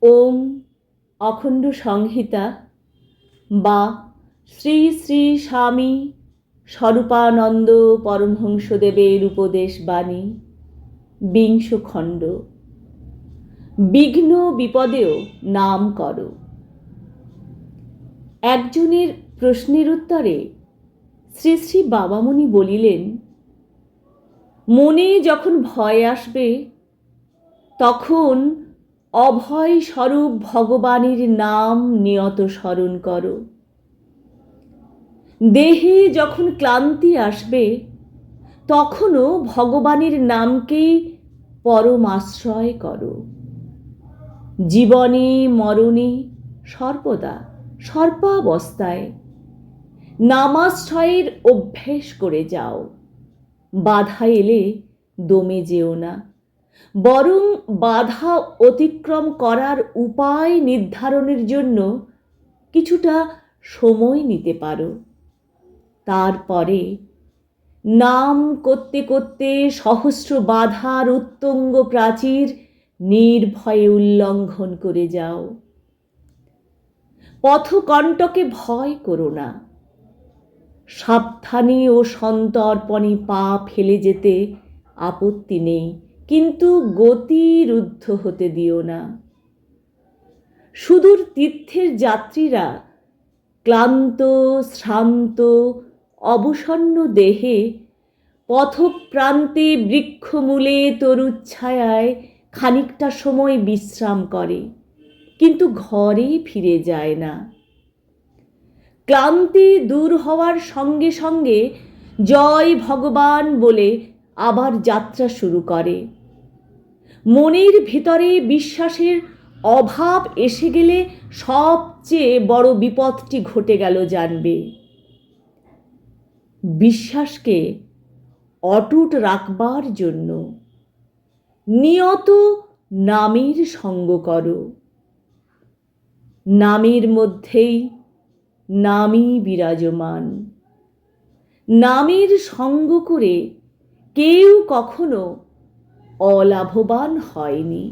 ওম অখণ্ড সংহিতা বা শ্রী শ্রী স্বামী স্বরূপানন্দ পরমহংসদেবের উপদেশ বাণী বিংশ খণ্ড। বিঘ্ন বিপদেও নাম করো। একজনের প্রশ্নের উত্তরে শ্রী শ্রী বাবামণি বলিলেন, মনে যখন ভয় আসবে তখন অভয় স্বরূপ ভগবানের নাম নিয়ত স্মরণ করো। দেহে যখন ক্লান্তি আসবে তখনও ভগবানের নামকেই পরম আশ্রয় করো। জীবনে মরণে সর্বদা সর্বাবস্থায় নামাশ্রয়ের অভ্যেস করে যাও। বাধা এলে দমে যেও না, বরং বাধা অতিক্রম করার উপায় নির্ধারণের জন্য কিছুটা সময় নিতে পারো। তারপরে নাম করতে করতে সহস্র বাধার উত্তুঙ্গ প্রাচীর নির্ভয়ে উল্লঙ্ঘন করে যাও। পথকণ্টকে ভয় করো না। সাবধানে ও সন্তর্পণে পা ফেলে যেতে আপত্তি নেই, কিন্তু গতি রুদ্ধ হতে দিও না। সুদূর তীর্থের যাত্রীরা ক্লান্ত শ্রান্ত অবসন্ন দেহে পথপ্রান্তে বৃক্ষমূলে তরুচ্ছায়ায় খানিকটা সময় বিশ্রাম করে, কিন্তু ঘরে ফিরে যায় না। ক্লান্তি দূর হওয়ার সঙ্গে সঙ্গে জয় ভগবান বলে আবার যাত্রা শুরু করে। মনের ভিতরে বিশ্বাসের অভাব এসে গেলে সবচেয়ে বড় বিপদটি ঘটে গেল জানবে। বিশ্বাসকে অটুট রাখবার জন্য নিয়ত নামের সঙ্গ করো। নামের মধ্যেই নামই বিরাজমান। নামের সঙ্গ করে কেউ কখনো অলাভবান হয়নি।